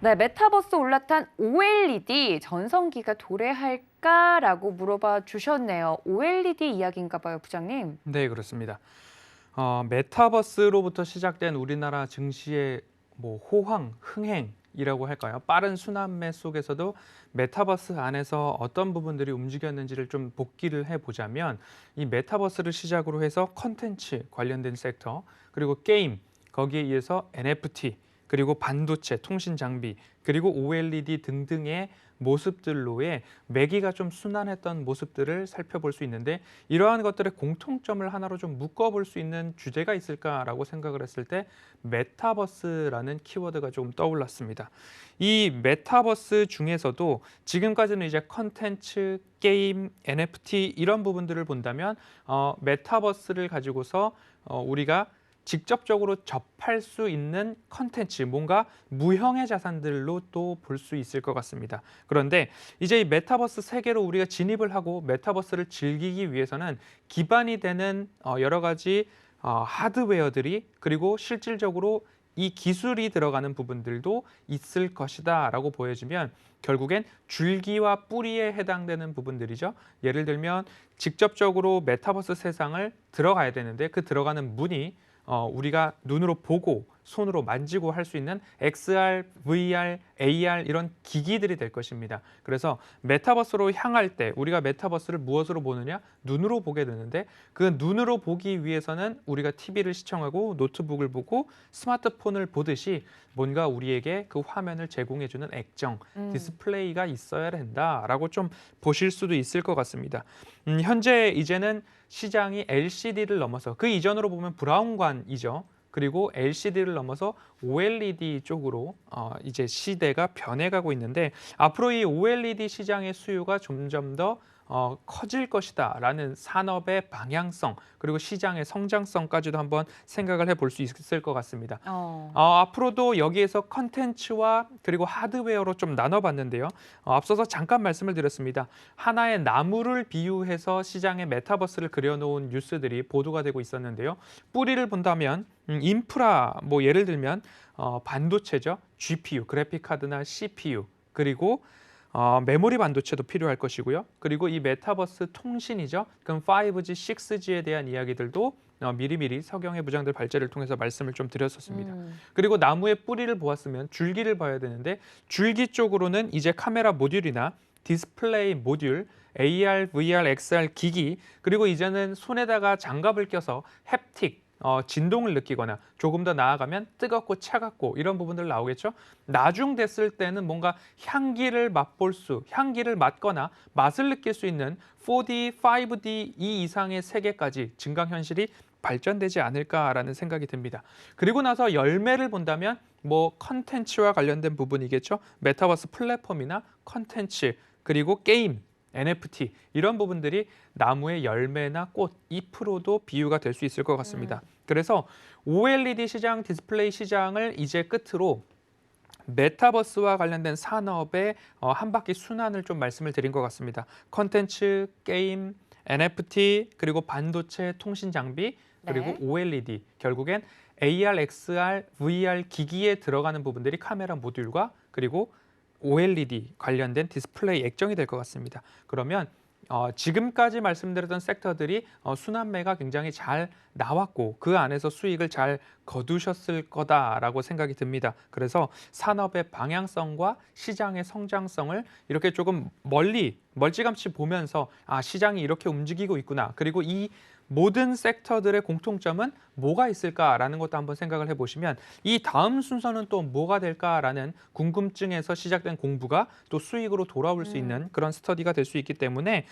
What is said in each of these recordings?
네, 메타버스 올라탄 OLED 전성기가 도래할까라고 물어봐 주셨네요. OLED 이야기인가 봐요, 부장님. 네, 그렇습니다. 메타버스로부터 시작된 우리나라 증시의 호황, 흥행이라고 할까요? 빠른 순환매 속에서도 메타버스 안에서 어떤 부분들이 움직였는지를 좀 복기를 해보자면 이 메타버스를 시작으로 해서 컨텐츠 관련된 섹터, 그리고 게임, 거기에 이어서 NFT, 그리고 반도체, 통신 장비, 그리고 OLED 등등의 모습들로의 매기가 좀 순환했던 모습들을 살펴볼 수 있는데 이러한 것들의 공통점을 하나로 좀 묶어볼 수 있는 주제가 있을까라고 생각을 했을 때 메타버스라는 키워드가 좀 떠올랐습니다. 이 메타버스 중에서도 지금까지는 이제 컨텐츠, 게임, NFT 이런 부분들을 본다면 메타버스를 가지고서 우리가 직접적으로 접할 수 있는 컨텐츠, 뭔가 무형의 자산들로 또 볼 수 있을 것 같습니다. 그런데 이제 이 메타버스 세계로 우리가 진입을 하고 메타버스를 즐기기 위해서는 기반이 되는 여러 가지 하드웨어들이 그리고 실질적으로 이 기술이 들어가는 부분들도 있을 것이다라고 보여지면 결국엔 줄기와 뿌리에 해당되는 부분들이죠. 예를 들면 직접적으로 메타버스 세상을 들어가야 되는데 그 들어가는 문이 우리가 눈으로 보고 손으로 만지고 할 수 있는 XR, VR, AR 이런 기기들이 될 것입니다. 그래서 메타버스로 향할 때 우리가 메타버스를 무엇으로 보느냐? 눈으로 보게 되는데 그 눈으로 보기 위해서는 우리가 TV를 시청하고 노트북을 보고 스마트폰을 보듯이 뭔가 우리에게 그 화면을 제공해주는 액정, 디스플레이가 있어야 된다라고 좀 보실 수도 있을 것 같습니다. 현재 이제는 시장이 LCD를 넘어서 그 이전으로 보면 브라운관이죠. 그리고 LCD를 넘어서 OLED 쪽으로 이제 시대가 변해가고 있는데 앞으로 이 OLED 시장의 수요가 점점 더 커질 것이다라는 산업의 방향성 그리고 시장의 성장성까지도 한번 생각을 해볼 수 있을 것 같습니다. 앞으로도 여기에서 컨텐츠와 그리고 하드웨어로 좀 나눠봤는데요. 앞서서 잠깐 말씀을 드렸습니다. 하나의 나무를 비유해서 시장의 메타버스를 그려놓은 뉴스들이 보도가 되고 있었는데요. 뿌리를 본다면 인프라, 예를 들면 반도체죠. GPU, 그래픽 카드나 CPU, 그리고 메모리 반도체도 필요할 것이고요. 그리고 이 메타버스 통신이죠. 그럼 5G, 6G에 대한 이야기들도 미리미리 서경의 부장들 발제를 통해서 말씀을 좀 드렸었습니다. 그리고 나무의 뿌리를 보았으면 줄기를 봐야 되는데 줄기 쪽으로는 이제 카메라 모듈이나 디스플레이 모듈, AR, VR, XR 기기, 그리고 이제는 손에다가 장갑을 껴서 햅틱, 진동을 느끼거나 조금 더 나아가면 뜨겁고 차갑고 이런 부분들 나오겠죠. 나중 됐을 때는 뭔가 향기를 맡거나 맛을 느낄 수 있는 4D, 5D 이 이상의 세계까지 증강현실이 발전되지 않을까라는 생각이 듭니다. 그리고 나서 열매를 본다면 컨텐츠와 관련된 부분이겠죠. 메타버스 플랫폼이나 컨텐츠 그리고 게임, NFT 이런 부분들이 나무의 열매나 꽃, 잎으로도 비유가 될 수 있을 것 같습니다. 그래서 OLED 시장, 디스플레이 시장을 이제 끝으로 메타버스와 관련된 산업의 한 바퀴 순환을 좀 말씀을 드린 것 같습니다. 컨텐츠, 게임, NFT, 그리고 반도체, 통신 장비, 그리고 네. OLED, 결국엔 AR, XR, VR 기기에 들어가는 부분들이 카메라 모듈과 그리고 OLED 관련된 디스플레이 액정이 될 것 같습니다. 그러면 지금까지 말씀드렸던 섹터들이 순환매가 굉장히 잘 나왔고 그 안에서 수익을 잘 거두셨을 거다라고 생각이 듭니다. 그래서 산업의 방향성과 시장의 성장성을 이렇게 조금 멀찌감치 보면서 시장이 이렇게 움직이고 있구나. 그리고 이 모든 섹터들의 공통점은 뭐가 있을까라는 것도 한번 생각을 해보시면 이 다음 순서는 또 뭐가 될까라는 궁금증에서 시작된 공부가 또 수익으로 돌아올 수 있는 그런 스터디가 될 수 있기 때문에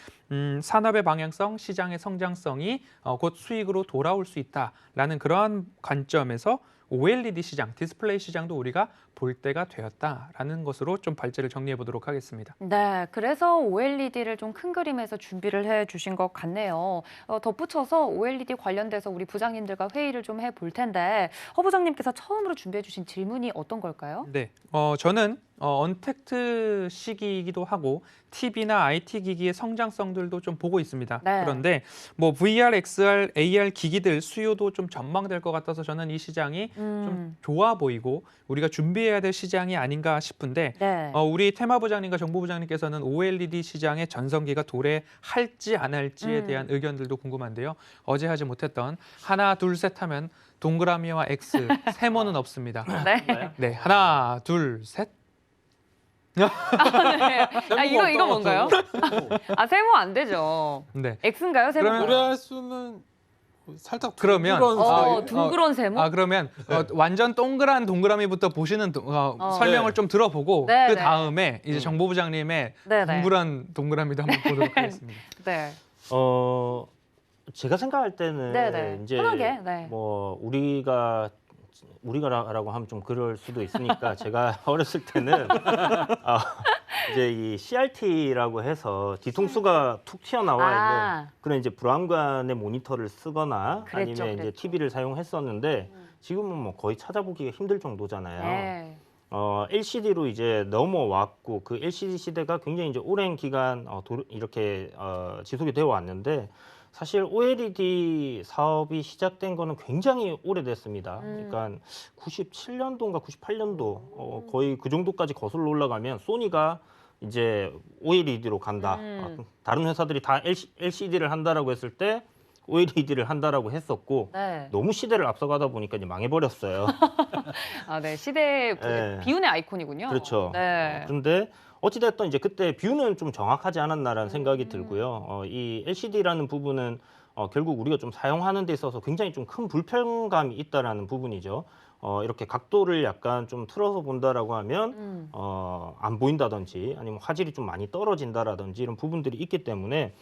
산업의 방향성, 시장의 성장성이 곧 수익으로 돌아올 수 있다라는 그러한 관점에서 OLED 시장, 디스플레이 시장도 우리가 볼 때가 되었다라는 것으로 좀 발제를 정리해 보도록 하겠습니다. 네, 그래서 OLED를 좀 큰 그림에서 준비를 해 주신 것 같네요. 덧붙여서 OLED 관련돼서 우리 부장님들과 회의를 좀 해볼 텐데 허 부장님께서 처음으로 준비해 주신 질문이 어떤 걸까요? 네, 저는 언택트 시기이기도 하고 TV나 IT 기기의 성장성들도 좀 보고 있습니다. 네. 그런데 뭐 VR, XR, AR 기기들 수요도 좀 전망될 것 같아서 저는 이 시장이 좀 좋아 보이고 우리가 준비해야 될 시장이 아닌가 싶은데 네. 우리 테마부장님과 정보부장님께서는 OLED 시장에 전성기가 도래할지 안 할지에 대한 의견들도 궁금한데요. 어제 하지 못했던 하나, 둘, 셋 하면 동그라미와 X, 세모는 없습니다. 네. 네, 하나, 둘, 셋. 네. 아, 이거 뭔가요? 아, 세모 안 되죠. 네. X인가요, 세모? 그러면- 노래할 수는 살짝 그러면- 둥그런 둥그런 세모? 그러면 완전 동그란 동그라미부터 보시는 설명을 네. 좀 들어보고 네, 그 네. 다음에 이제 정보부장님의 네, 네. 둥그란 동그라미도 한번 보도록 하겠습니다. 네. 제가 생각할 때는 네네. 이제 편하게. 네. 뭐 우리가라고 하면 좀 그럴 수도 있으니까 제가 어렸을 때는 이제 이 CRT라고 해서 뒤통수가 툭 튀어나와 있는 그런 이제 브라운관의 모니터를 쓰거나 그랬죠, 아니면 이제 그랬죠. TV를 사용했었는데 지금은 뭐 거의 찾아보기가 힘들 정도잖아요. 네. LCD로 이제 넘어왔고 그 LCD 시대가 굉장히 이제 오랜 기간 이렇게 지속이 되어 왔는데 사실 OLED 사업이 시작된 거는 굉장히 오래됐습니다. 그러니까 97년도인가 98년도 거의 그 정도까지 거슬러 올라가면 소니가 이제 OLED로 간다. 다른 회사들이 다 LCD를 한다라고 했을 때 OLED를 한다라고 했었고 네. 너무 시대를 앞서가다 보니까 이제 망해버렸어요. 아, 네. 시대의 네. 비운의 아이콘이군요. 그렇죠. 네. 그런데 어찌됐든 이제 그때 뷰는 좀 정확하지 않았나라는 생각이 들고요. 이 LCD라는 부분은 결국 우리가 좀 사용하는 데 있어서 굉장히 좀 큰 불편감이 있다라는 부분이죠. 이렇게 각도를 약간 좀 틀어서 본다라고 하면 안 보인다든지 아니면 화질이 좀 많이 떨어진다라든지 이런 부분들이 있기 때문에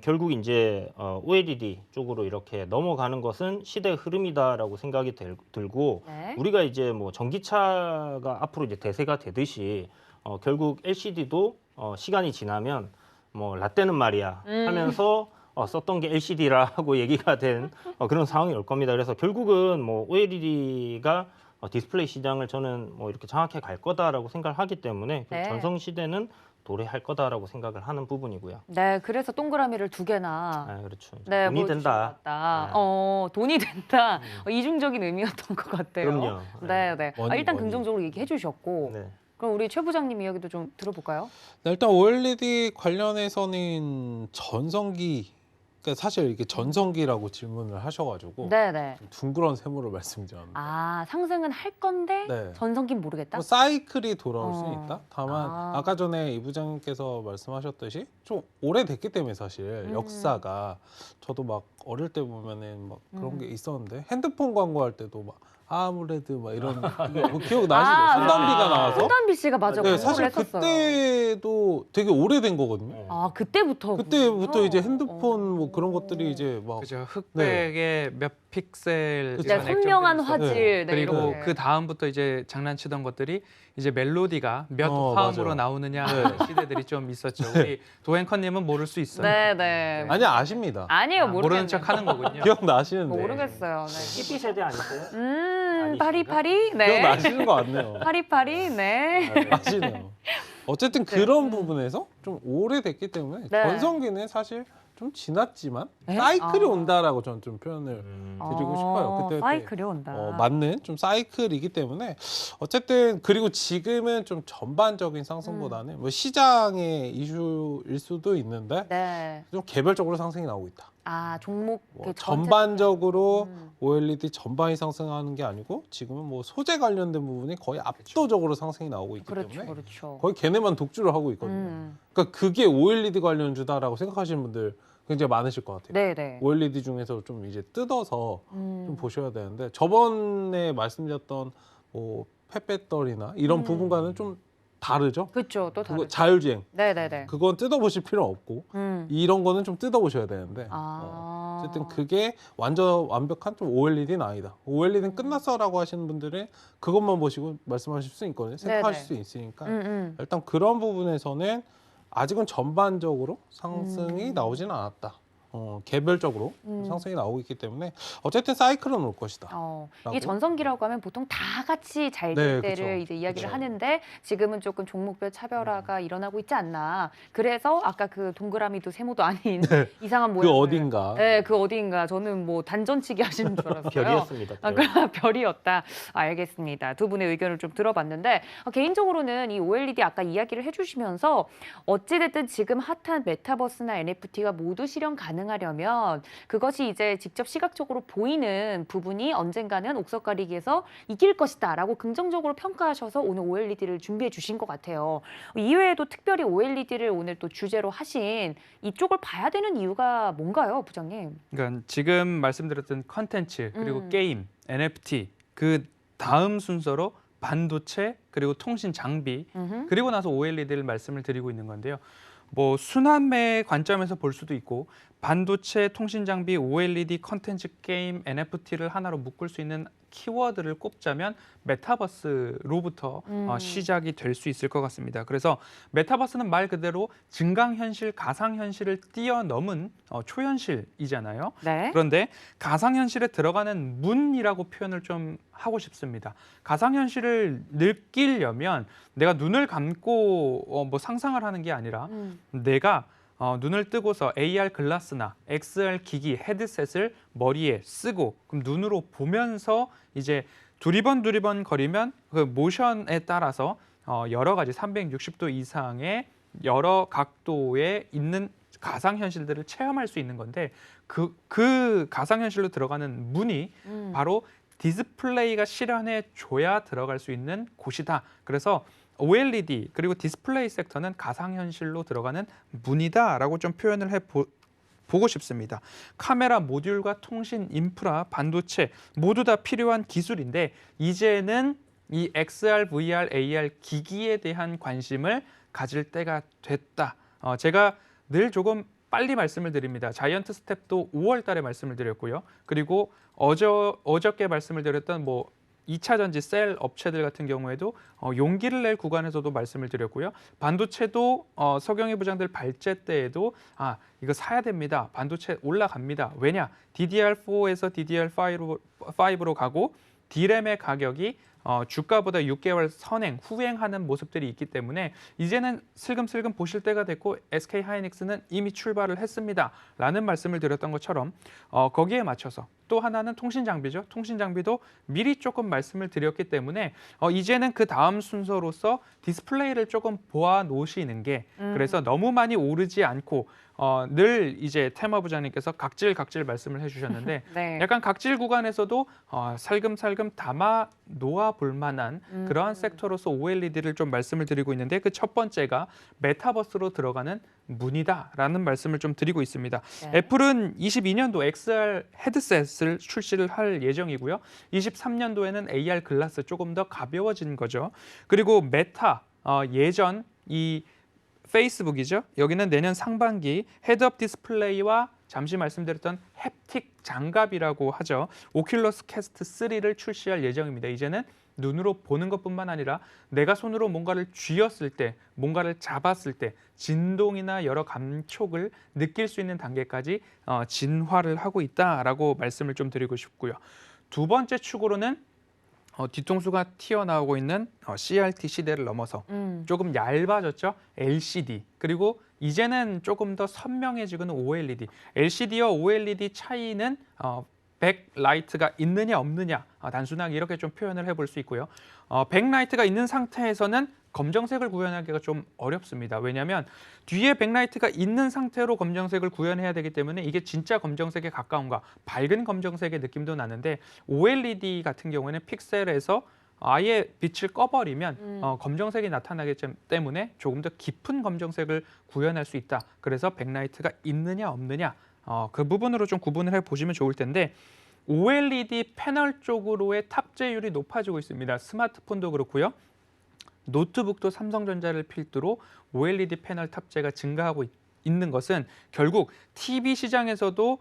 결국 이제 OLED 쪽으로 이렇게 넘어가는 것은 시대의 흐름이다라고 생각이 들고 네. 우리가 이제 뭐 전기차가 앞으로 이제 대세가 되듯이 결국 LCD도 시간이 지나면 뭐 라떼는 말이야 하면서 썼던 게 LCD라고 얘기가 된 그런 상황이 올 겁니다. 그래서 결국은 뭐 OLED가 디스플레이 시장을 저는 뭐 이렇게 장악해 갈 거다라고 생각을 하기 때문에 네. 전성 시대는 도래할 거다라고 생각을 하는 부분이고요. 네, 그래서 동그라미를 두 개나 아, 그렇죠. 네, 돈이 된다. 보여주신 것 같다. 네. 돈이 된다. 이중적인 의미였던 것 같아요. 그럼요. 네, 네. 머니, 일단 머니. 긍정적으로 얘기해 주셨고 네. 그럼 우리 최 부장님 이야기도 좀 들어볼까요? 일단 OLED 관련해서는 전성기, 그러니까 사실 이게 전성기라고 질문을 하셔가지고 네, 네. 둥그런 세모를 말씀드렸는데 아, 상승은 할 건데 네. 전성기는 모르겠다. 뭐 사이클이 돌아올 수 어. 있다. 다만 아. 아까 전에 이 부장님께서 말씀하셨듯이 좀 오래됐기 때문에 사실 역사가 저도 막 어릴 때 보면은 막 그런 게 있었는데 핸드폰 광고할 때도 막 아무래도 막 이런 뭐 기억 나시죠? 손담비가 나와서. 손담비 씨가 맞아 네, 광고를 사실 했었어요. 그때도 되게 오래된 거거든요. 네. 아, 그때부터 그때부터 이제 핸드폰 뭐 그런 것들이 이제 막 그죠. 흑백의 몇 픽셀 그쵸. 네, 이런 선명한 액정들이 있었고, 화질 네, 그리고 이렇게. 그 다음부터 이제 장난치던 것들이 이제 멜로디가 몇 어, 화음으로 맞아요. 나오느냐 네. 하는 시대들이 좀 있었죠. 우리 도행커님은 모를 수 있어요. 네, 네. 아니 아십니다. 아니에요, 모르겠네요. 모르는 척 하는 거군요. 기억나시는데. 모르겠어요. 네. TP 세대 아니세요? 아니신가? 파리파리? 네. 기억나시는 것 같네요. 파리파리? 네. 아시네요. 어쨌든 그런 부분에서 좀 오래됐기 때문에 네. 전성기는 사실 좀 지났지만 네? 사이클이 아. 온다라고 저는 좀 표현을 드리고 싶어요. 그때 사이클이 온다. 맞는 좀 사이클이기 때문에 어쨌든 그리고 지금은 좀 전반적인 상승보다는 뭐 시장의 이슈일 수도 있는데 네. 좀 개별적으로 상승이 나오고 있다. 아, 종목 뭐 그 전체- 전반적으로 OLED 전반이 상승하는 게 아니고 지금은 뭐 소재 관련된 부분이 거의 압도적으로 상승이 나오고 있기 그렇죠, 때문에 그렇죠. 거의 걔네만 독주를 하고 있거든요. 음. 그러니까 그게 OLED 관련주다라고 생각하시는 분들 굉장히 많으실 것 같아요. 네, 네. OLED 중에서 좀 이제 뜯어서 좀 보셔야 되는데 저번에 말씀드렸던 뭐 펫배터리나 이런 부분과는 좀 다르죠. 그렇죠, 또 그거 다르죠. 자율주행 네, 네, 네. 그건 뜯어보실 필요 없고 이런 거는 좀 뜯어보셔야 되는데 아. 어쨌든 그게 완전 완벽한 좀 OLED는 아니다. OLED는 끝났어라고 하시는 분들은 그것만 보시고 말씀하실 수 있거든요. 생각하실 네네. 수 있으니까 일단 그런 부분에서는 아직은 전반적으로 상승이 나오지는 않았다. 개별적으로 상승이 나오고 있기 때문에 어쨌든 사이클은 올 것이다. 이 전성기라고 하면 보통 다 같이 잘 될 네, 때를 그쵸. 이제 이야기를 그쵸. 하는데 지금은 조금 종목별 차별화가 일어나고 있지 않나. 그래서 아까 그 동그라미도 세모도 아닌 이상한 그 모양. 어딘가. 네, 그 어딘가. 저는 뭐 단전치기 하시는 줄 알았어요. 별이었습니다. 별. 별이었다. 알겠습니다. 두 분의 의견을 좀 들어봤는데 개인적으로는 이 OLED 아까 이야기를 해주시면서 어찌됐든 지금 핫한 메타버스나 NFT가 모두 실현 가능하려면 그것이 이제 직접 시각적으로 보이는 부분이 언젠가는 옥석 가리기에서 이길 것이다라고 긍정적으로 평가하셔서 오늘 OLED를 준비해 주신 것 같아요. 이외에도 특별히 OLED를 오늘 또 주제로 하신 이쪽을 봐야 되는 이유가 뭔가요, 부장님? 그러니까 지금 말씀드렸던 컨텐츠 그리고 음. 게임, NFT 그 다음 순서로 반도체 그리고 통신 장비 음흠. 그리고 나서 OLED를 말씀을 드리고 있는 건데요. 뭐 순환매의 관점에서 볼 수도 있고 반도체, 통신 장비, OLED, 컨텐츠, 게임, NFT를 하나로 묶을 수 있는 키워드를 꼽자면 메타버스로부터 시작이 될 수 있을 것 같습니다. 그래서 메타버스는 말 그대로 증강현실, 가상현실을 뛰어넘은 초현실이잖아요. 네. 그런데 가상현실에 들어가는 문이라고 표현을 좀 하고 싶습니다. 가상현실을 느끼려면 내가 눈을 감고 뭐 상상을 하는 게 아니라 내가 눈을 뜨고서 AR 글라스나 XR 기기, 헤드셋을 머리에 쓰고 그럼 눈으로 보면서 이제 두리번 거리면 그 모션에 따라서 여러 가지 360도 이상의 여러 각도에 있는 가상현실들을 체험할 수 있는 건데 그 가상현실로 들어가는 문이 바로 디스플레이가 실현해 줘야 들어갈 수 있는 곳이다. 그래서 OLED 그리고 디스플레이 섹터는 가상현실로 들어가는 문이다라고 좀 표현을 보고 싶습니다. 카메라 모듈과 통신 인프라, 반도체 모두 다 필요한 기술인데 이제는 이 XR, VR, AR 기기에 대한 관심을 가질 때가 됐다. 제가 늘 조금 빨리 말씀을 드립니다. 자이언트 스텝도 5월 달에 말씀을 드렸고요. 그리고 어저께 말씀을 드렸던 뭐 2차 전지 셀 업체들 같은 경우에도 용기를 낼 구간에서도 말씀을 드렸고요. 반도체도 서경희 부장들 발제 때에도 이거 사야 됩니다. 반도체 올라갑니다. 왜냐? DDR4에서 DDR5로 가고 D램의 가격이 주가보다 6개월 선행, 후행하는 모습들이 있기 때문에 이제는 슬금슬금 보실 때가 됐고 SK하이닉스는 이미 출발을 했습니다. 라는 말씀을 드렸던 것처럼 거기에 맞춰서 또 하나는 통신 장비죠. 통신 장비도 미리 조금 말씀을 드렸기 때문에 이제는 그 다음 순서로서 디스플레이를 조금 보아 놓으시는 게 그래서 너무 많이 오르지 않고 늘 이제 테마 부장님께서 각질 말씀을 해주셨는데 네. 약간 각질 구간에서도 살금살금 담아 놓아 볼 만한 그러한 섹터로서 OLED를 좀 말씀을 드리고 있는데 그 첫 번째가 메타버스로 들어가는 문이다라는 말씀을 좀 드리고 있습니다. 네. 애플은 22년도 XR 헤드셋을 출시를 할 예정이고요. 23년도에는 AR 글라스 조금 더 가벼워진 거죠. 그리고 메타 예전 이 페이스북이죠. 여기는 내년 상반기 헤드업 디스플레이와 잠시 말씀드렸던 햅틱 장갑이라고 하죠. 오큘러스 캐스트 3를 출시할 예정입니다. 이제는 눈으로 보는 것뿐만 아니라 내가 손으로 뭔가를 쥐었을 때, 뭔가를 잡았을 때 진동이나 여러 감촉을 느낄 수 있는 단계까지 진화를 하고 있다라고 말씀을 좀 드리고 싶고요. 두 번째 축으로는 뒤통수가 튀어나오고 있는 CRT 시대를 넘어서 조금 얇아졌죠. LCD 그리고 이제는 조금 더 선명해지고는 OLED. LCD와 OLED 차이는 백라이트가 있느냐 없느냐 단순하게 이렇게 좀 표현을 해볼 수 있고요. 백라이트가 있는 상태에서는 검정색을 구현하기가 좀 어렵습니다. 왜냐하면 뒤에 백라이트가 있는 상태로 검정색을 구현해야 되기 때문에 이게 진짜 검정색에 가까운가 밝은 검정색의 느낌도 나는데 OLED 같은 경우에는 픽셀에서 아예 빛을 꺼버리면 검정색이 나타나기 때문에 조금 더 깊은 검정색을 구현할 수 있다. 그래서 백라이트가 있느냐 없느냐 그 부분으로 좀 구분을 해보시면 좋을 텐데 OLED 패널 쪽으로의 탑재율이 높아지고 있습니다. 스마트폰도 그렇고요. 노트북도 삼성전자를 필두로 OLED 패널 탑재가 증가하고 있는 것은 결국 TV 시장에서도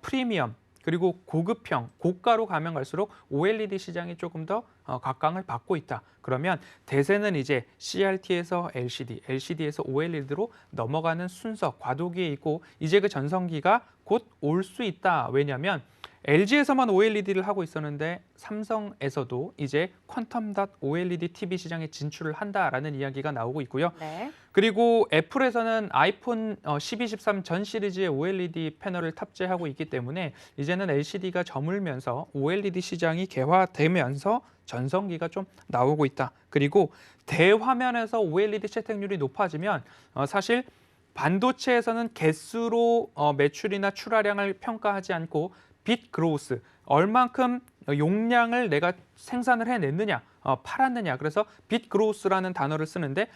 프리미엄 그리고 고급형, 고가로 가면 갈수록 OLED 시장이 조금 더 각광을 받고 있다. 그러면 대세는 이제 CRT에서 LCD, LCD에서 OLED로 넘어가는 순서, 과도기에 있고 이제 그 전성기가 곧 올 수 있다. 왜냐하면 LG에서만 OLED를 하고 있었는데 삼성에서도 이제 퀀텀 닷 OLED TV 시장에 진출을 한다라는 이야기가 나오고 있고요. 네. 그리고 애플에서는 아이폰 12, 13 전 시리즈의 OLED 패널을 탑재하고 있기 때문에 이제는 LCD가 저물면서 OLED 시장이 개화되면서 전성기가 좀 나오고 있다. 그리고 대화면에서 OLED 채택률이 높아지면 사실 반도체에서는 개수로 매출이나 출하량을 평가하지 않고 빗 그로우스, 얼만큼 용량을 내가 생산을 해냈느냐, 팔았느냐. 그래서 빗 그로우스라는 단어를 쓰는데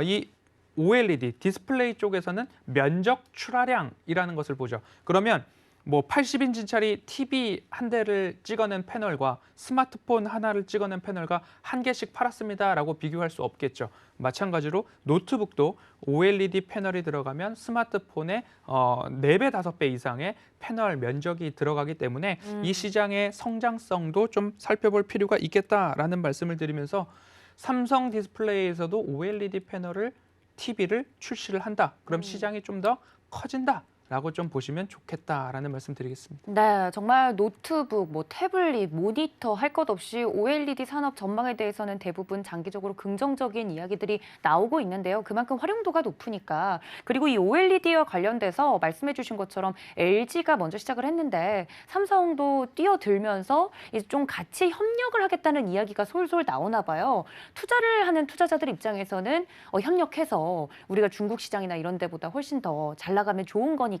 이 OLED 디스플레이 쪽에서는 면적 출하량이라는 것을 보죠. 그러면 뭐 80인치짜리 TV 한 대를 찍어낸 패널과 스마트폰 하나를 찍어낸 패널과 한 개씩 팔았습니다라고 비교할 수 없겠죠. 마찬가지로 노트북도 OLED 패널이 들어가면 스마트폰의 4배, 5배 이상의 패널 면적이 들어가기 때문에 이 시장의 성장성도 좀 살펴볼 필요가 있겠다라는 말씀을 드리면서 삼성 디스플레이에서도 OLED 패널을 TV를 출시를 한다. 그럼 시장이 좀 더 커진다. 라고 좀 보시면 좋겠다라는 말씀 드리겠습니다. 네, 정말 노트북, 뭐 태블릿, 모니터 할 것 없이 OLED 산업 전망에 대해서는 대부분 장기적으로 긍정적인 이야기들이 나오고 있는데요. 그만큼 활용도가 높으니까. 그리고 이 OLED와 관련돼서 말씀해 주신 것처럼 LG가 먼저 시작을 했는데 삼성도 뛰어들면서 이제 좀 같이 협력을 하겠다는 이야기가 솔솔 나오나 봐요. 투자를 하는 투자자들 입장에서는 협력해서 우리가 중국 시장이나 이런 데보다 훨씬 더 잘 나가면 좋은 거니까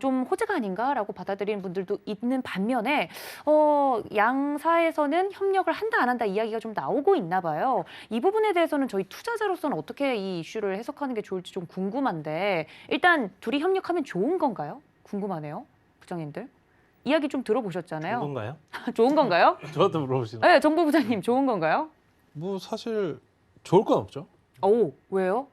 좀 호재가 아닌가라고 받아들이는 분들도 있는 반면에 양사에서는 협력을 한다 안 한다 이야기가 좀 나오고 있나 봐요. 이 부분에 대해서는 저희 투자자로서는 어떻게 이 이슈를 해석하는 게 좋을지 좀 궁금한데 일단 둘이 협력하면 좋은 건가요? 궁금하네요. 부장님들. 이야기 좀 들어보셨잖아요. 그건가요? 좋은 건가요? 저한테 물어보시는. 네, 정보 부장님 좋은 건가요? 뭐 사실 좋을 건 없죠. 오, 왜요?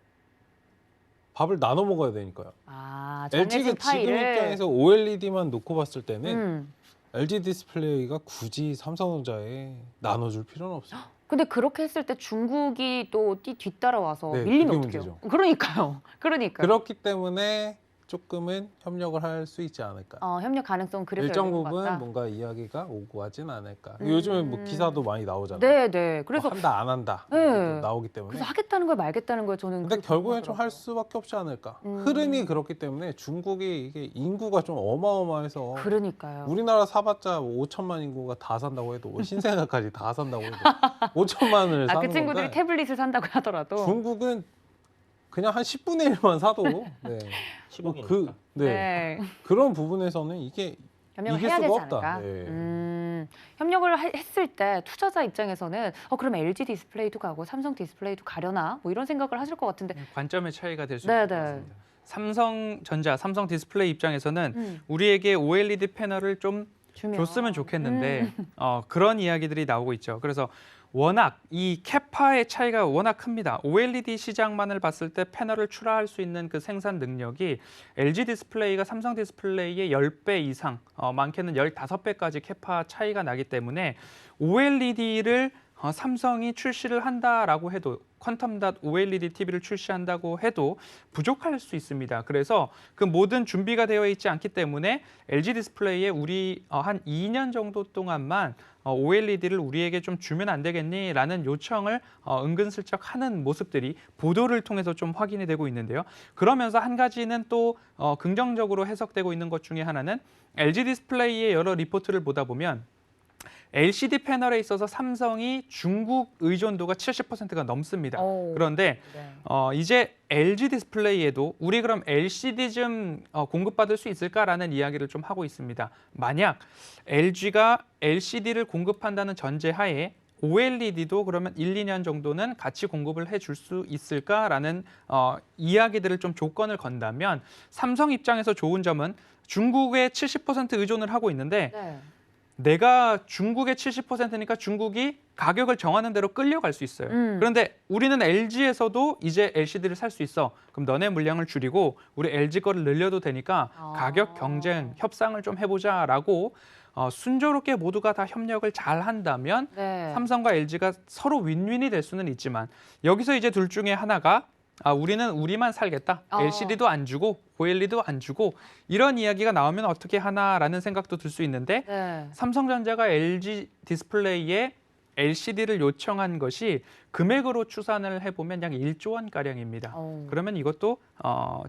밥을 나눠 먹어야 되니까요. 아, LG가 정해진 지금 파일을. 입장에서 OLED만 놓고 봤을 때는 음. LG 디스플레이가 굳이 삼성전자에 나눠줄 필요는 없어요. 근데 그렇게 했을 때 중국이 또 뒤따라와서 네, 밀리면 그게 어떡해요? 그러니까요. 그러니까. 그렇기 때문에 조금은 협력을 할 수 있지 않을까. 협력 가능성 그래서 일정 열린 것 부분 같다. 뭔가 이야기가 오고 하진 않을까. 요즘에 뭐 기사도 많이 나오잖아요. 네, 네. 그래서 뭐 한다 안 한다 네. 이렇게 나오기 때문에. 그래서 하겠다는 걸 말겠다는 걸 저는. 근데 그렇게 결국엔 좀 생각하더라고요. 할 수밖에 없지 않을까. 음. 흐름이 그렇기 때문에 중국이 이게 인구가 좀 어마어마해서 그러니까요. 우리나라 사봤자 5천만 인구가 다 산다고 해도 신생아까지 다 산다고 해도 5천만을 사는 그 친구들이 건데 태블릿을 산다고 하더라도. 중국은 그냥 한 10분의 1만 사도 네. 10억이니까. 네. 그런 부분에서는 이게 협력을 이길 해야 되지 수가 없다. 않을까? 네. 협력을 했을 때 투자자 입장에서는 그럼 LG 디스플레이도 가고 삼성 디스플레이도 가려나? 뭐 이런 생각을 하실 것 같은데. 관점의 차이가 될 수 네, 있습니다. 네. 삼성전자, 삼성 디스플레이 입장에서는 음, 우리에게 OLED 패널을 좀 주면. 줬으면 좋겠는데 그런 이야기들이 나오고 있죠. 그래서 워낙 이 캐파의 차이가 워낙 큽니다. OLED 시장만을 봤을 때 패널을 출하할 수 있는 그 생산 능력이 LG 디스플레이가 삼성 디스플레이의 10배 이상, 많게는 15배까지 캐파 차이가 나기 때문에 OLED를 삼성이 출시를 한다라고 해도 퀀텀 닷 OLED TV를 출시한다고 해도 부족할 수 있습니다. 그래서 그 모든 준비가 되어 있지 않기 때문에 LG 디스플레이에 우리 한 2년 정도 동안만 OLED를 우리에게 좀 주면 안 되겠니?라는 요청을 은근슬쩍 하는 모습들이 보도를 통해서 좀 확인이 되고 있는데요. 그러면서 한 가지는 또 긍정적으로 해석되고 있는 것 중에 하나는 LG 디스플레이의 여러 리포트를 보다 보면 LCD 패널에 있어서 삼성이 중국 의존도가 70%가 넘습니다. 오. 그런데 네. 이제 LG 디스플레이에도 우리 그럼 LCD 좀 공급받을 수 있을까라는 이야기를 좀 하고 있습니다. 만약 LG가 LCD를 공급한다는 전제하에 OLED도 그러면 1, 2년 정도는 같이 공급을 해줄 수 있을까라는 이야기들을 좀 조건을 건다면 삼성 입장에서 좋은 점은 중국에 70% 의존을 하고 있는데 네. 내가 중국의 70%니까 중국이 가격을 정하는 대로 끌려갈 수 있어요. 그런데 우리는 LG에서도 이제 LCD를 살 수 있어. 그럼 너네 물량을 줄이고 우리 LG 거를 늘려도 되니까 가격 경쟁, 협상을 좀 해보자라고 순조롭게 모두가 다 협력을 잘 한다면 네. 삼성과 LG가 서로 윈윈이 될 수는 있지만 여기서 이제 둘 중에 하나가 우리는 우리만 살겠다. LCD도 안 주고 OLED도 안 주고 이런 이야기가 나오면 어떻게 하나라는 생각도 들 수 있는데 네. 삼성전자가 LG 디스플레이에 LCD를 요청한 것이 금액으로 추산을 해보면 약 1조 원 가량입니다. 그러면 이것도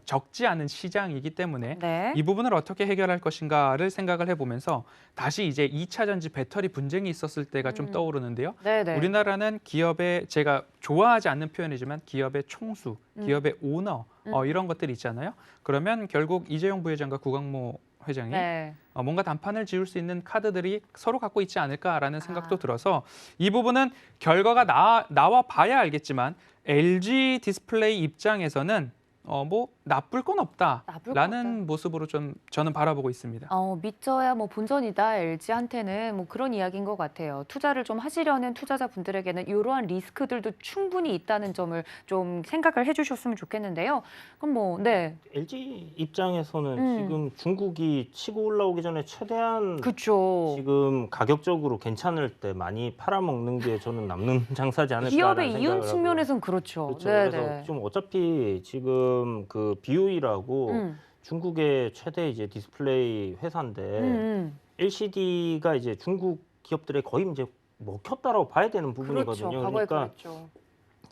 적지 않은 시장이기 때문에 네. 이 부분을 어떻게 해결할 것인가를 생각을 해보면서 다시 이제 2차 전지 배터리 분쟁이 있었을 때가 좀 떠오르는데요. 네네. 우리나라는 기업의 제가 좋아하지 않는 표현이지만 기업의 총수, 기업의 오너 이런 것들이 있잖아요. 그러면 결국 이재용 부회장과 구광모 회장이 네. 뭔가 단판을 지을 수 있는 카드들이 서로 갖고 있지 않을까라는 생각도 들어서 이 부분은 결과가 나와 봐야 알겠지만 LG 디스플레이 입장에서는 뭐 나쁠 건 없다라는 모습으로 좀 저는 바라보고 있습니다. 믿져야 뭐 본전이다 LG한테는 뭐 그런 이야기인 것 같아요. 투자를 좀 하시려는 투자자분들에게는 이러한 리스크들도 충분히 있다는 점을 좀 생각을 해주셨으면 좋겠는데요. 그럼 뭐 네, LG 입장에서는 지금 중국이 치고 올라오기 전에 최대한 그렇죠. 지금 가격적으로 괜찮을 때 많이 팔아먹는 게 저는 남는 장사지 않을까라는 기업의 생각을 이윤 하고. 측면에서는 그렇죠. 그렇죠. 네, 그래서 네. 좀 어차피 지금 그 BOE라고 중국의 최대 이제 디스플레이 회사인데 LCD가 이제 중국 기업들의 거의 이제 먹혔다라고 봐야 되는 부분이거든요. 그렇죠. 과거에 그러니까 그랬죠.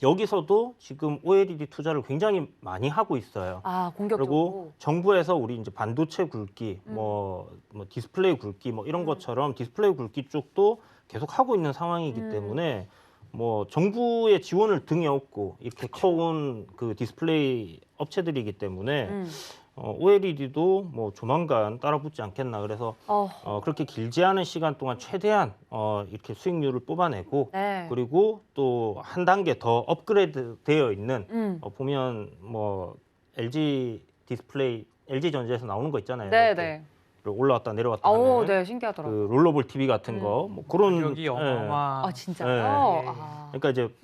여기서도 지금 OLED 투자를 굉장히 많이 하고 있어요. 공격적으로. 그리고 정부에서 우리 이제 반도체 굵기, 뭐 디스플레이 굵기, 뭐 이런 것처럼 디스플레이 굵기 쪽도 계속 하고 있는 상황이기 때문에 뭐 정부의 지원을 등에 업고 이렇게 커온 그 디스플레이 업체들이기 때문에 OLED도 뭐 조만간 따라붙지 않겠나. 그래서 그렇게 길지 않은 시간 동안 최대한 이렇게 수익률을 뽑아내고 네. 그리고 또 한 단계 더 업그레이드 되어 있는 보면 뭐 LG 디스플레이, LG 전자에서 나오는 거 있잖아요. 네, 이렇게 네. 올라왔다 내려왔다 하는 네, 신기하더라고요. 그 롤러볼 TV 같은 거 뭐 그런 가격이 예. 어마어마. 진짜요? 네. 그러니까 이제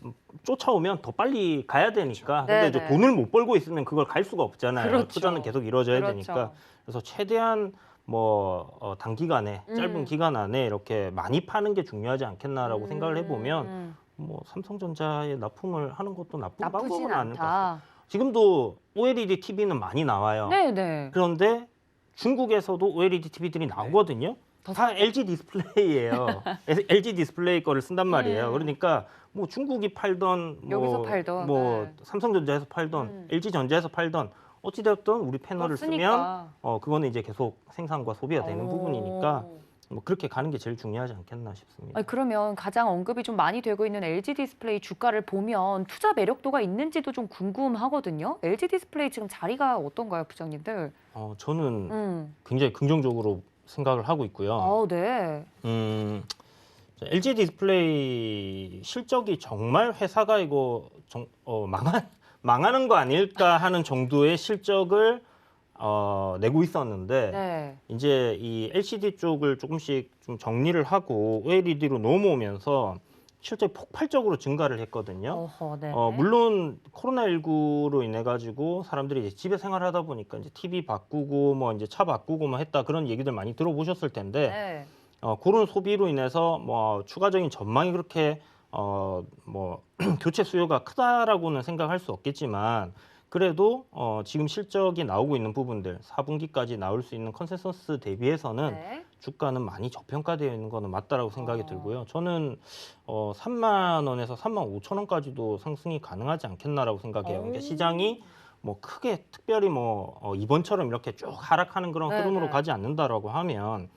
쫓아오면 더 빨리 가야 되니까. 그렇죠. 근데 이제 네, 돈을 못 벌고 있으면 그걸 갈 수가 없잖아요. 그렇죠. 투자는 계속 이루어져야 그렇죠. 되니까. 그래서 최대한 뭐 단기간에 짧은 기간 안에 이렇게 많이 파는 게 중요하지 않겠나라고 생각을 해보면 뭐 삼성전자에 납품을 하는 것도 나쁜 나쁘진 방법은 아닐 것 같아요. 않다. 지금도 OLED TV는 많이 나와요. 네, 네. 그런데 중국에서도 OLED TV들이 나오거든요. 다 LG 디스플레이예요. LG 디스플레이 거를 쓴단 말이에요. 그러니까 뭐 중국이 팔던 여기서 팔던, 뭐 네. 삼성전자에서 팔던 LG 전자에서 팔던 어찌됐든 우리 패널을 쓰면 그거는 이제 계속 생산과 소비가 되는 부분이니까 뭐 그렇게 가는 게 제일 중요하지 않겠나 싶습니다. 그러면 가장 언급이 좀 많이 되고 있는 LG 디스플레이 주가를 보면 투자 매력도가 있는지도 좀 궁금하거든요. LG 디스플레이 지금 자리가 어떤가요, 부장님들? 저는 굉장히 긍정적으로 생각을 하고 있고요. 네. LG 디스플레이 실적이 정말 회사가 이거 망하는 거 아닐까 하는 정도의 실적을 내고 있었는데 네. 이제 이 LCD 쪽을 조금씩 좀 정리를 하고 OLED로 넘어오면서 실적이 폭발적으로 증가를 했거든요. 네. 물론 코로나19로 인해 가지고 사람들이 이제 집에 생활하다 보니까 이제 TV 바꾸고 뭐 이제 차 바꾸고 뭐 했다 그런 얘기들 많이 들어보셨을 텐데 네. 그런 소비로 인해서 뭐 추가적인 전망이 그렇게 뭐 교체 수요가 크다라고는 생각할 수 없겠지만 그래도 지금 실적이 나오고 있는 부분들 4분기까지 나올 수 있는 컨센서스 대비해서는 네. 주가는 많이 저평가되어 있는 거는 맞다라고 생각이 들고요. 저는 3만 원에서 3만 5천 원까지도 상승이 가능하지 않겠나라고 생각해요. 그러니까 시장이 뭐 크게 특별히 뭐 이번처럼 이렇게 쭉 하락하는 그런 흐름으로 가지 않는다라고 하면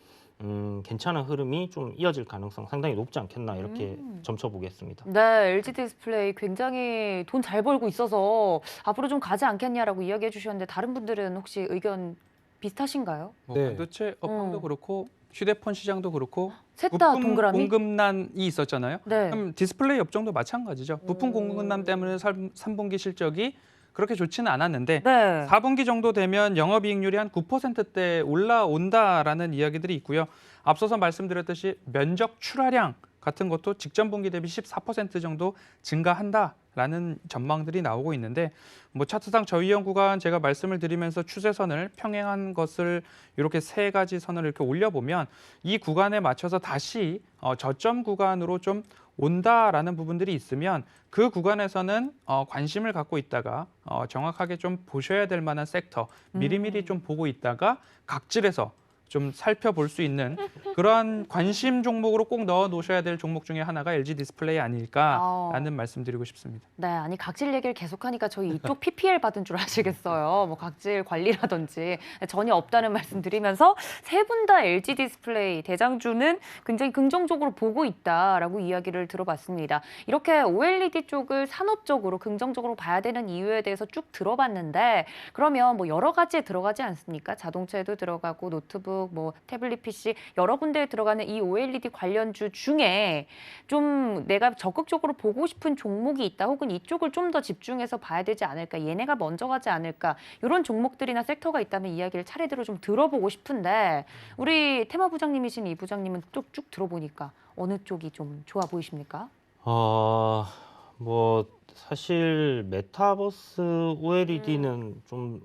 괜찮은 흐름이 좀 이어질 가능성 상당히 높지 않겠나 이렇게 점쳐보겠습니다. 네, LG 디스플레이 굉장히 돈 잘 벌고 있어서 앞으로 좀 가지 않겠냐라고 이야기해 주셨는데 다른 분들은 혹시 의견 비슷하신가요? 뭐 네. 반도체 업황도 그렇고 휴대폰 시장도 그렇고 셋 다 부품 동그라미? 공급난이 있었잖아요. 네. 그럼 디스플레이 업종도 마찬가지죠. 부품 공급난 때문에 3분기 실적이 그렇게 좋지는 않았는데 네. 4분기 정도 되면 영업이익률이 한 9%대 올라온다라는 이야기들이 있고요. 앞서서 말씀드렸듯이 면적 출하량 같은 것도 직전 분기 대비 14% 정도 증가한다라는 전망들이 나오고 있는데 뭐 차트상 저위험 구간 제가 말씀을 드리면서 추세선을 평행한 것을 이렇게 세 가지 선을 이렇게 올려보면 이 구간에 맞춰서 다시 저점 구간으로 좀 온다라는 부분들이 있으면 그 구간에서는 관심을 갖고 있다가 정확하게 좀 보셔야 될 만한 섹터 미리미리 좀 보고 있다가 각질에서 좀 살펴볼 수 있는 그러한 관심 종목으로 꼭 넣어 놓으셔야 될 종목 중에 하나가 LG 디스플레이 아닐까라는 말씀드리고 싶습니다. 네, 아니 각질 얘기를 계속하니까 저희 이쪽 PPL 받은 줄 아시겠어요. 뭐 각질 관리라든지 전혀 없다는 말씀드리면서 세 분 다 LG 디스플레이 대장주는 굉장히 긍정적으로 보고 있다라고 이야기를 들어봤습니다. 이렇게 OLED 쪽을 산업적으로 긍정적으로 봐야 되는 이유에 대해서 쭉 들어봤는데 그러면 뭐 여러 가지에 들어가지 않습니까? 자동차에도 들어가고 노트북, 뭐 태블릿 PC 여러 군데에 들어가는 이 OLED 관련주 중에 좀 내가 적극적으로 보고 싶은 종목이 있다 혹은 이쪽을 좀 더 집중해서 봐야 되지 않을까 얘네가 먼저 가지 않을까 이런 종목들이나 섹터가 있다면 이야기를 차례대로 좀 들어보고 싶은데 우리 테마 부장님이신 이 부장님은 쭉 들어보니까 어느 쪽이 좀 좋아 보이십니까? 뭐 사실 메타버스 OLED는 좀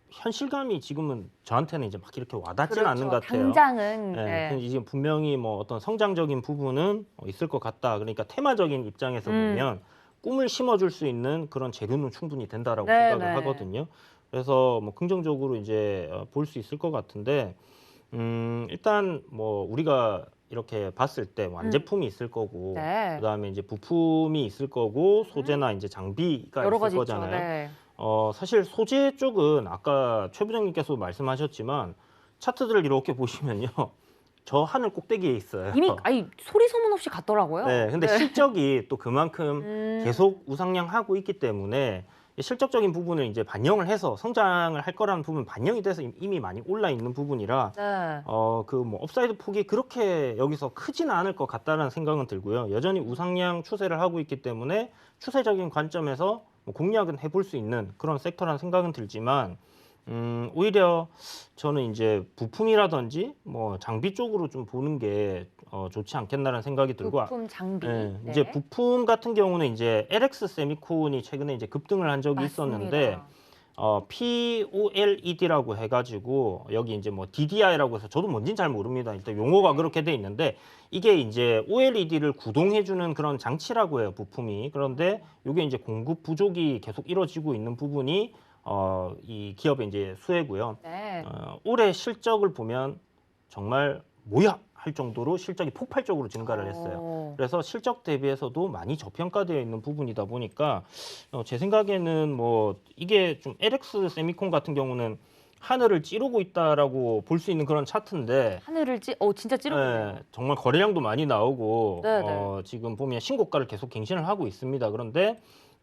현실감이 지금은 저한테는 이제 막 이렇게 와닿지는 않는 것 같아요. 당장은 네, 근데 이제 분명히 뭐 어떤 성장적인 부분은 있을 것 같다. 그러니까 테마적인 입장에서 보면 꿈을 심어줄 수 있는 그런 재료는 충분히 된다라고 생각을 하거든요. 그래서 뭐 긍정적으로 이제 볼 수 있을 것 같은데 일단 뭐 우리가 이렇게 봤을 때 완제품이 있을 거고 그다음에 이제 부품이 있을 거고 소재나 이제 장비가 여러 있을 가지 거잖아요. 있죠. 네. 사실 소재 쪽은 아까 최 부장님께서 말씀하셨지만 차트들을 이렇게 보시면요. 저 하늘 꼭대기에 있어요. 이미 아니 소리 소문 없이 갔더라고요. 네, 근데 실적이 또 그만큼 계속 우상향하고 있기 때문에 실적적인 부분을 이제 반영을 해서 성장을 할 거라는 부분 반영이 돼서 이미 많이 올라 있는 부분이라 네. 그 뭐 업사이드 폭이 그렇게 여기서 크지는 않을 것 같다라는 생각은 들고요. 여전히 우상향 추세를 하고 있기 때문에 추세적인 관점에서 뭐 공략은 해볼 수 있는 그런 섹터라는 생각은 들지만 오히려 저는 이제 부품이라든지 뭐 장비 쪽으로 좀 보는 게 좋지 않겠나라는 생각이 들고 부품 장비. 네, 이제 부품 같은 경우는 이제 LX 세미콘이 최근에 이제 급등을 한 적이 있었는데 POLED라고 해가지고 여기 이제 뭐 DDI라고 해서 저도 뭔지는 잘 모릅니다. 일단 용어가 그렇게 돼 있는데 이게 이제 OLED를 구동해주는 그런 장치라고 해요, 부품이. 그런데 이게 이제 공급 부족이 계속 이루어지고 있는 부분이 이 기업의 이제 수혜고요. 네. 올해 실적을 보면 정말 뭐야 할 정도로 실적이 폭발적으로 증가를 했어요. 그래서 실적 대비해서도 많이 저평가되어 있는 부분이다 보니까 제 생각에는 뭐 이게 좀 LX 세미콘 같은 경우는 하늘을 찌르고 있다라고 볼 수 있는 그런 차트인데 하늘을 진짜 찌르네요. 정말 거래량도 많이 나오고 네네. 지금 보면 신고가를 계속 갱신을 하고 있습니다. 그런데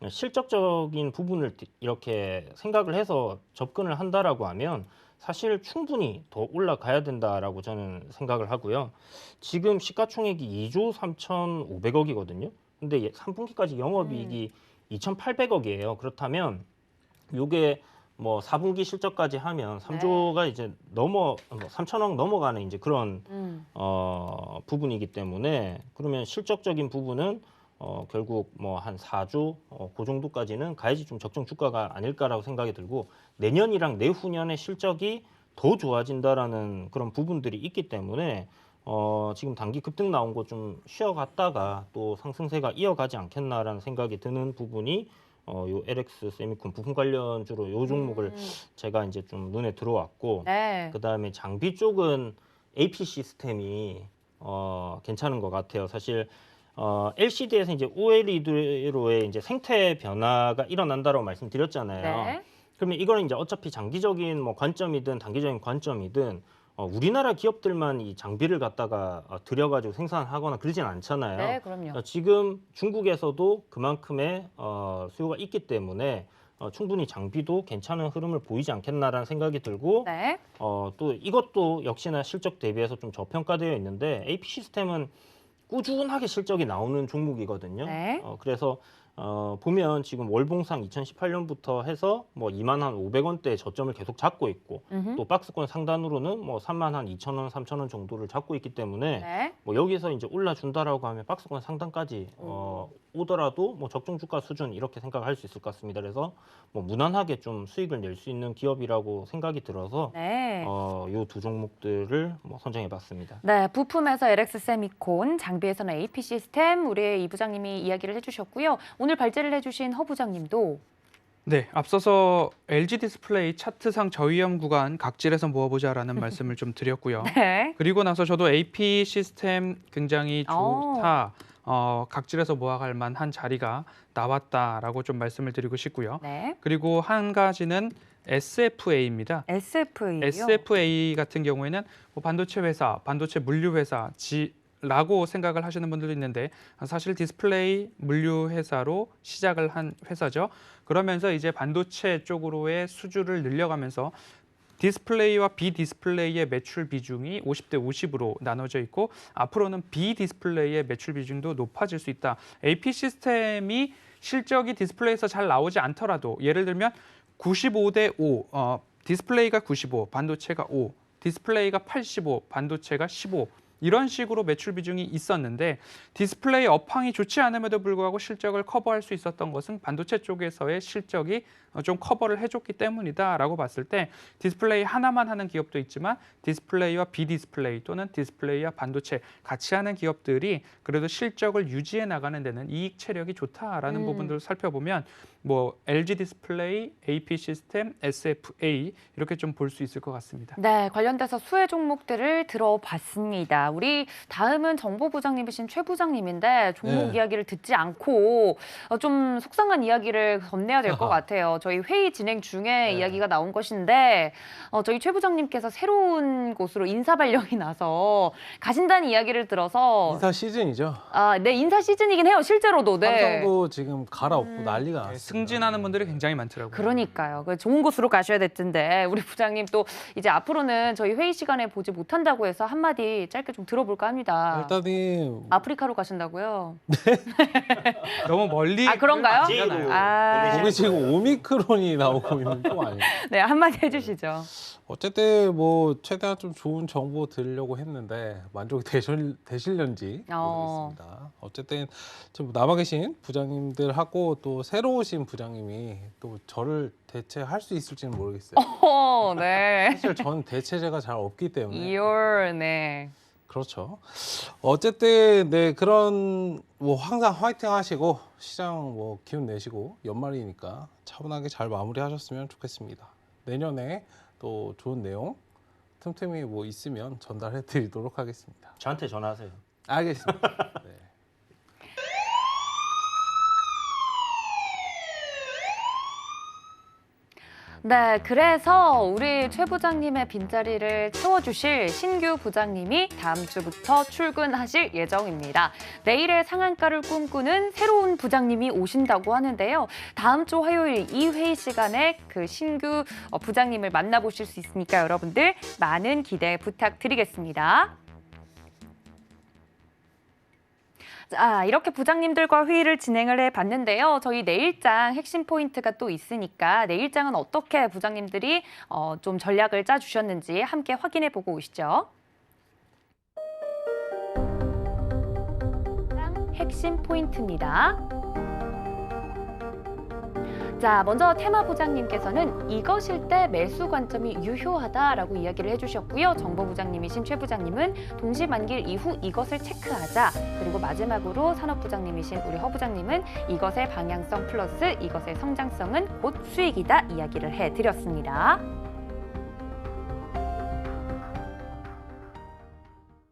실적적인 부분을 이렇게 생각을 해서 접근을 한다라고 하면 사실 충분히 더 올라가야 된다라고 저는 생각을 하고요. 지금 시가총액이 2조 3,500억이거든요. 근데 3분기까지 영업이익이 2,800억이에요. 그렇다면 요게 뭐 4분기 실적까지 하면 3조가 이제 3천억 넘어가는 이제 그런 부분이기 때문에 그러면 실적적인 부분은 결국 뭐 한 4조 그 정도까지는 가야지 좀 적정 주가가 아닐까라고 생각이 들고 내년이랑 내후년의 실적이 더 좋아진다라는 그런 부분들이 있기 때문에 지금 단기 급등 나온 거 좀 쉬어갔다가 또 상승세가 이어가지 않겠나라는 생각이 드는 부분이 요 LX 세미콘 부품 관련주로 요 종목을 제가 이제 좀 눈에 들어왔고 그다음에 장비 쪽은 AP 시스템이 괜찮은 것 같아요. 사실 LCD에서 이제 OLED로의 이제 생태 변화가 일어난다라고 말씀드렸잖아요. 그러면 이거는 이제 어차피 장기적인 뭐 관점이든 단기적인 관점이든 우리나라 기업들만 이 장비를 갖다가 들여가지고 생산하거나 그러진 않잖아요. 네, 그럼요. 지금 중국에서도 그만큼의 수요가 있기 때문에 충분히 장비도 괜찮은 흐름을 보이지 않겠나라는 생각이 들고 또 이것도 역시나 실적 대비해서 좀 저평가되어 있는데 AP 시스템은 꾸준하게 실적이 나오는 종목이거든요. 그래서 보면 지금 월봉상 2018년부터 해서 뭐 2만 한 500원대 저점을 계속 잡고 있고 음흠. 또 박스권 상단으로는 뭐 3만 한 2천 원, 3천 원 정도를 잡고 있기 때문에 네. 뭐 여기서 이제 올라준다라고 하면 박스권 상단까지 오더라도 뭐 적정 주가 수준 이렇게 생각할 수 있을 것 같습니다. 그래서 뭐 무난하게 좀 수익을 낼 수 있는 기업이라고 생각이 들어서 네. 요 두 종목들을 뭐 선정해봤습니다. 네, 부품에서 LX 세미콘, 장비에서는 AP 시스템, 우리 이 부장님이 이야기를 해주셨고요. 오늘 발제를 해주신 허 부장님도 네, 앞서서 LG 디스플레이 차트상 저위험 구간 각질에서 모아보자라는 말씀을 좀 드렸고요. 네. 그리고 나서 저도 AP 시스템 굉장히 좋다. 각질에서 모아갈 만한 자리가 나왔다라고 좀 말씀을 드리고 싶고요. 네. 그리고 한 가지는 SFA입니다. SFA요. SFA 같은 경우에는 뭐 반도체 회사, 반도체 물류 회사 라고 생각을 하시는 분들도 있는데 사실 디스플레이 물류 회사로 시작을 한 회사죠. 그러면서 이제 반도체 쪽으로의 수주를 늘려가면서 디스플레이와 비디스플레이의 매출 비중이 50대 50으로 나눠져 있고 앞으로는 비디스플레이의 매출 비중도 높아질 수 있다. AP 시스템이 실적이 디스플레이에서 잘 나오지 않더라도 예를 들면 95대 5, 디스플레이가 95, 반도체가 5, 디스플레이가 85, 반도체가 15 이런 식으로 매출 비중이 있었는데 디스플레이 업황이 좋지 않음에도 불구하고 실적을 커버할 수 있었던 것은 반도체 쪽에서의 실적이 좀 커버를 해줬기 때문이다라고 봤을 때 디스플레이 하나만 하는 기업도 있지만 디스플레이와 비디스플레이 또는 디스플레이와 반도체 같이 하는 기업들이 그래도 실적을 유지해 나가는 데는 이익 체력이 좋다라는 부분들을 살펴보면 뭐 LG 디스플레이, AP 시스템, SFA 이렇게 좀 볼 수 있을 것 같습니다. 네, 관련돼서 수혜 종목들을 들어봤습니다. 우리 다음은 정보부장님이신 최 부장님인데 종목 네. 이야기를 듣지 않고 좀 속상한 이야기를 건네야 될 것 같아요. 저희 회의 진행 중에 이야기가 나온 것인데 저희 최 부장님께서 새로운 곳으로 인사 발령이 나서 가신다는 이야기를 들어서 인사 시즌이죠. 네, 인사 시즌이긴 해요. 실제로도. 네. 삼성도 지금 갈아엎고 난리가 났어요. 승진하는 분들이 굉장히 많더라고요. 그러니까요. 좋은 곳으로 가셔야 될 텐데 우리 부장님 또 이제 앞으로는 저희 회의 시간에 보지 못한다고 해서 한마디 짧게 좀 들어볼까 합니다. 일단은 아프리카로 가신다고요? 너무 멀리 그런가요? 가지로 거기 지금 오미크론이 나오고 있는 거 아니에요? 네, 한마디 해주시죠. 어쨌든 뭐 최대한 좀 좋은 정보 드리려고 했는데 만족이 되실런지 모르겠습니다. 어쨌든 지금 남아 계신 부장님들하고 또 새로 오신 부장님이 또 저를 대체할 수 있을지는 모르겠어요. 네. 사실 저는 대체제가 잘 없기 때문에 네. 그렇죠. 어쨌든 네 그런 뭐 항상 화이팅 하시고 시장 뭐 기운 내시고 연말이니까 차분하게 잘 마무리하셨으면 좋겠습니다. 내년에 또 좋은 내용 틈틈이 뭐 있으면 전달해 드리도록 하겠습니다. 저한테 전화하세요. 알겠습니다. 네. 네, 그래서 우리 최 부장님의 빈자리를 채워주실 신규 부장님이 다음 주부터 출근하실 예정입니다. 내일의 상한가를 꿈꾸는 새로운 부장님이 오신다고 하는데요. 다음 주 화요일 이 회의 시간에 그 신규 부장님을 만나보실 수 있으니까 여러분들 많은 기대 부탁드리겠습니다. 자, 이렇게 부장님들과 회의를 진행을 해봤는데요. 저희 내일장 핵심 포인트가 또 있으니까 내일장은 어떻게 부장님들이 좀 전략을 짜주셨는지 함께 확인해보고 오시죠. 핵심 포인트입니다. 자, 먼저 테마 부장님께서는 이것일 때 매수 관점이 유효하다라고 이야기를 해주셨고요. 정보 부장님이신 최 부장님은 동시만길 이후 이것을 체크하자. 그리고 마지막으로 산업 부장님이신 우리 허 부장님은 이것의 방향성 플러스 이것의 성장성은 곧 수익이다 이야기를 해드렸습니다.